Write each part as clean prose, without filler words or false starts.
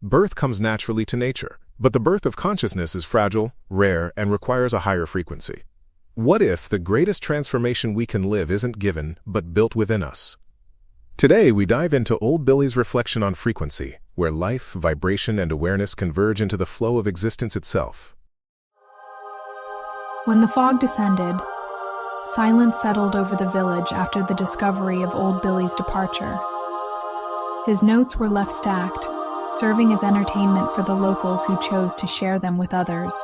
Birth comes naturally to nature, but the birth of consciousness is fragile, rare, and requires a higher frequency. What if the greatest transformation we can live isn't given, but built within us? Today, we dive into Old Billy's reflection on frequency, where life, vibration, and awareness converge into the flow of existence itself. When the fog descended, silence settled over the village after the discovery of Old Billy's departure. His notes were left stacked, serving as entertainment for the locals who chose to share them with others.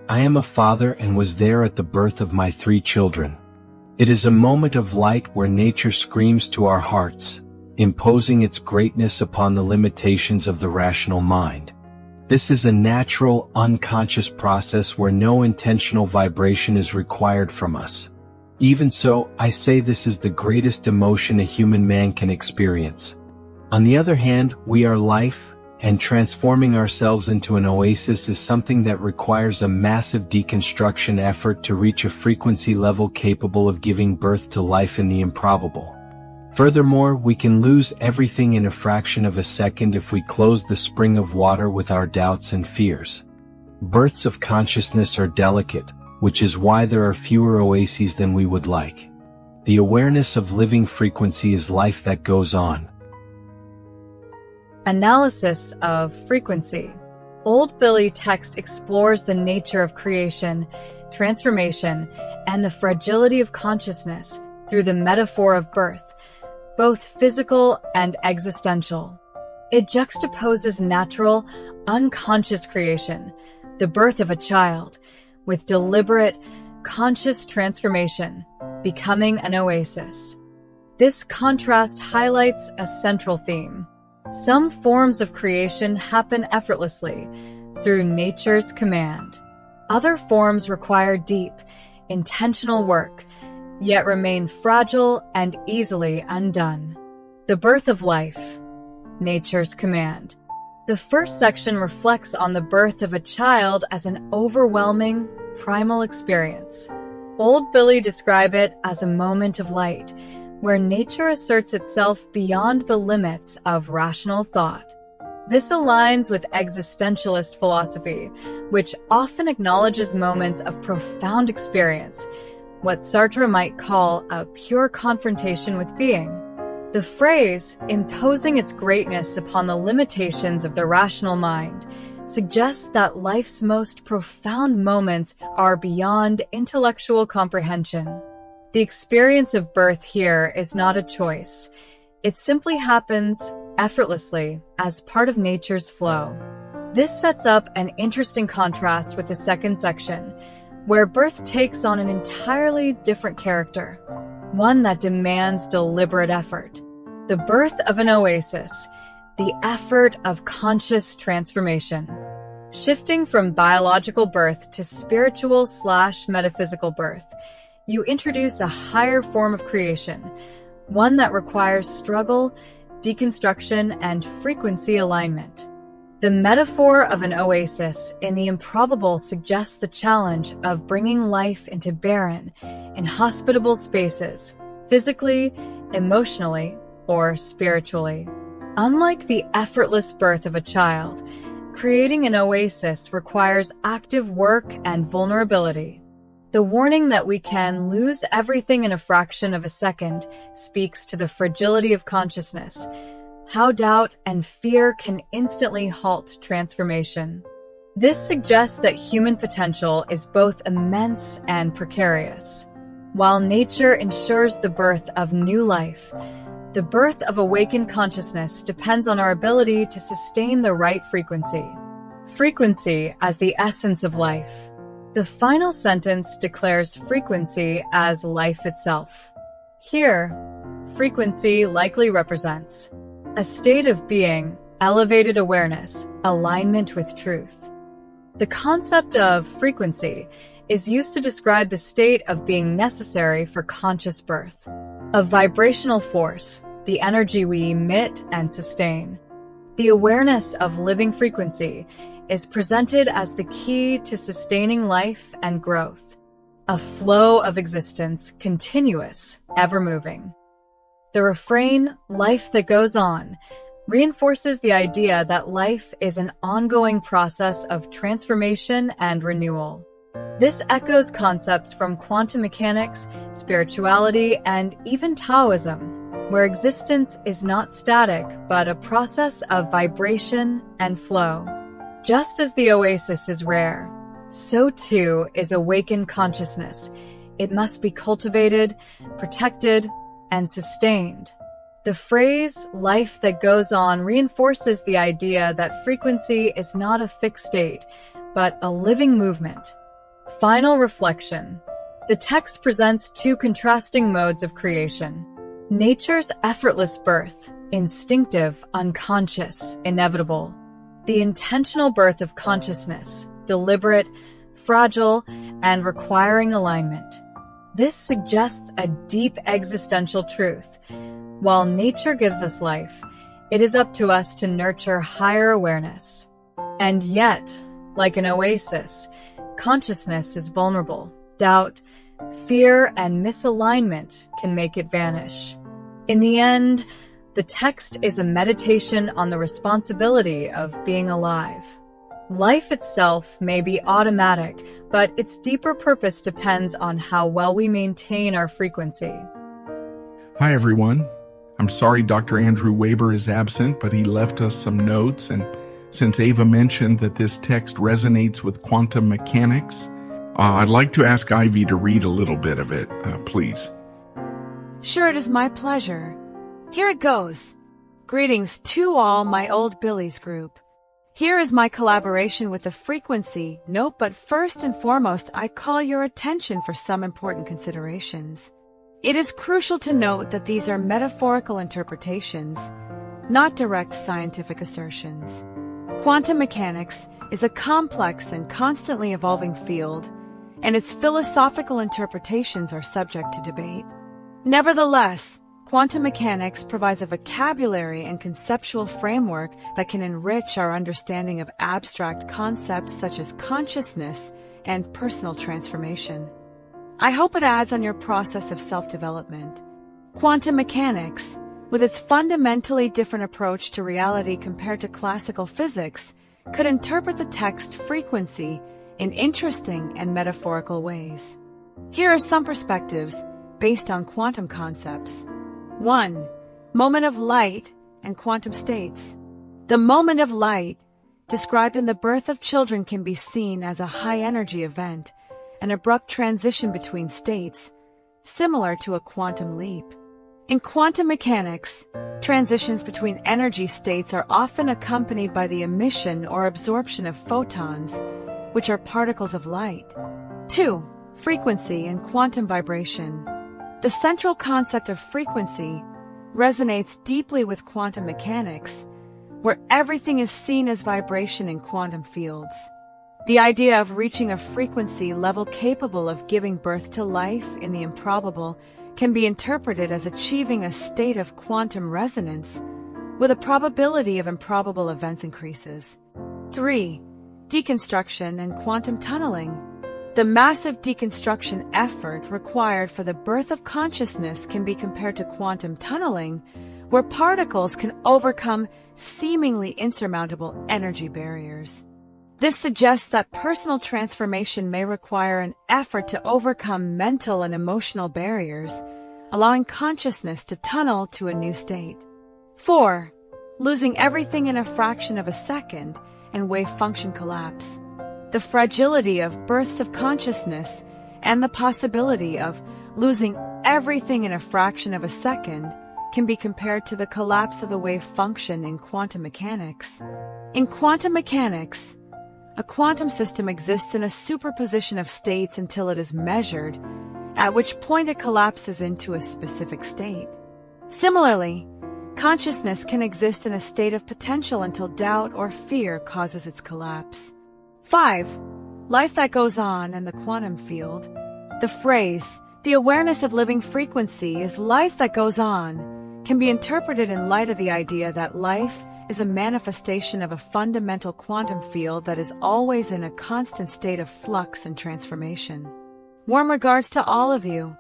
I am a father and was there at the birth of my 3 children. It is a moment of light where nature screams to our hearts, imposing its greatness upon the limitations of the rational mind. This is a natural, unconscious process where no intentional vibration is required from us. Even so, I say this is the greatest emotion a human man can experience. On the other hand, we are life, and transforming ourselves into an oasis is something that requires a massive deconstruction effort to reach a frequency level capable of giving birth to life in the improbable. Furthermore, we can lose everything in a fraction of a second if we close the spring of water with our doubts and fears. Births of consciousness are delicate, which is why there are fewer oases than we would like. The awareness of living frequency is life that goes on. Analysis of frequency. Old Billy text explores the nature of creation, transformation, and the fragility of consciousness through the metaphor of birth, both physical and existential. It juxtaposes natural, unconscious creation, the birth of a child, with deliberate, conscious transformation, becoming an oasis. This contrast highlights a central theme. Some forms of creation happen effortlessly, through nature's command. Other forms require deep, intentional work, yet remain fragile and easily undone. The birth of life, nature's command. The first section reflects on the birth of a child as an overwhelming, primal experience. Old Billy describes it as a moment of light, where nature asserts itself beyond the limits of rational thought. This aligns with existentialist philosophy, which often acknowledges moments of profound experience, what Sartre might call a pure confrontation with being. The phrase, imposing its greatness upon the limitations of the rational mind, suggests that life's most profound moments are beyond intellectual comprehension. The experience of birth here is not a choice. It simply happens effortlessly as part of nature's flow. This sets up an interesting contrast with the second section, where birth takes on an entirely different character, one that demands deliberate effort. The birth of an oasis, the effort of conscious transformation. Shifting from biological birth to spiritual/metaphysical birth, you introduce a higher form of creation, one that requires struggle, deconstruction, and frequency alignment. The metaphor of an oasis in the improbable suggests the challenge of bringing life into barren, inhospitable spaces, physically, emotionally, or spiritually. Unlike the effortless birth of a child, creating an oasis requires active work and vulnerability. The warning that we can lose everything in a fraction of a second speaks to the fragility of consciousness, how doubt and fear can instantly halt transformation. This suggests that human potential is both immense and precarious. While nature ensures the birth of new life, the birth of awakened consciousness depends on our ability to sustain the right frequency. Frequency as the essence of life. The final sentence declares frequency as life itself. Here, frequency likely represents a state of being, elevated awareness, alignment with truth. The concept of frequency is used to describe the state of being necessary for conscious birth, a vibrational force, the energy we emit and sustain. The awareness of living frequency is presented as the key to sustaining life and growth. a flow of existence, continuous, ever-moving. The refrain, "life that goes on," reinforces the idea that life is an ongoing process of transformation and renewal. This echoes concepts from quantum mechanics, spirituality, and even Taoism, where existence is not static but a process of vibration and flow. Just as the oasis is rare, so too is awakened consciousness. It must be cultivated, protected, and sustained. The phrase, "life that goes on," reinforces the idea that frequency is not a fixed state, but a living movement. Final reflection. The text presents two contrasting modes of creation. Nature's effortless birth, instinctive, unconscious, inevitable. The intentional birth of consciousness, deliberate, fragile, and requiring alignment. This suggests a deep existential truth. While nature gives us life, it is up to us to nurture higher awareness. And yet, like an oasis, consciousness is vulnerable. Doubt, fear, and misalignment can make it vanish. In the end, the text is a meditation on the responsibility of being alive. Life itself may be automatic, but its deeper purpose depends on how well we maintain our frequency. Hi, everyone. I'm sorry Dr. Andrew Weber is absent, but he left us some notes, and since Ava mentioned that this text resonates with quantum mechanics, I'd like to ask Ivy to read a little bit of it, please. Sure, it is my pleasure. Here it goes. Greetings to all my Old Billies group. Here is my collaboration with the frequency note, but first and foremost, I call your attention for some important considerations. It is crucial to note that these are metaphorical interpretations, not direct scientific assertions. Quantum mechanics is a complex and constantly evolving field, and its philosophical interpretations are subject to debate. Nevertheless, quantum mechanics provides a vocabulary and conceptual framework that can enrich our understanding of abstract concepts such as consciousness and personal transformation. I hope it adds on your process of self-development. Quantum mechanics, with its fundamentally different approach to reality compared to classical physics, could interpret the text frequency in interesting and metaphorical ways. Here are some perspectives based on quantum concepts. 1. Moment of light and quantum states. The moment of light, described in the birth of children, can be seen as a high-energy event, an abrupt transition between states, similar to a quantum leap. In quantum mechanics, transitions between energy states are often accompanied by the emission or absorption of photons, which are particles of light. 2. Frequency and quantum vibration. The central concept of frequency resonates deeply with quantum mechanics, where everything is seen as vibration in quantum fields. The idea of reaching a frequency level capable of giving birth to life in the improbable can be interpreted as achieving a state of quantum resonance, where the probability of improbable events increases. 3. Deconstruction and quantum tunneling. The massive deconstruction effort required for the birth of consciousness can be compared to quantum tunneling, where particles can overcome seemingly insurmountable energy barriers. This suggests that personal transformation may require an effort to overcome mental and emotional barriers, allowing consciousness to tunnel to a new state. 4. Losing everything in a fraction of a second and wave function collapse. The fragility of births of consciousness and the possibility of losing everything in a fraction of a second can be compared to the collapse of the wave function in quantum mechanics. In quantum mechanics, a quantum system exists in a superposition of states until it is measured, at which point it collapses into a specific state. Similarly, consciousness can exist in a state of potential until doubt or fear causes its collapse. 5. Life that goes on and the quantum field. The phrase, "the awareness of living frequency is life that goes on," can be interpreted in light of the idea that life is a manifestation of a fundamental quantum field that is always in a constant state of flux and transformation. Warm regards to all of you.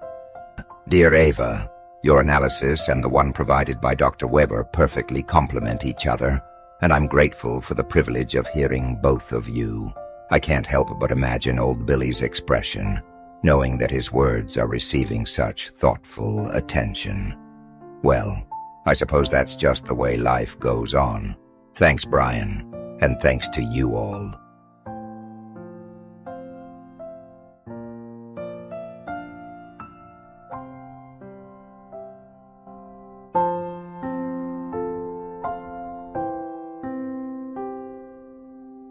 Dear Ava, your analysis and the one provided by Dr. Weber perfectly complement each other, and I'm grateful for the privilege of hearing both of you. I can't help but imagine old Billy's expression, knowing that his words are receiving such thoughtful attention. Well, I suppose that's just the way life goes on. Thanks, Brian, and thanks to you all.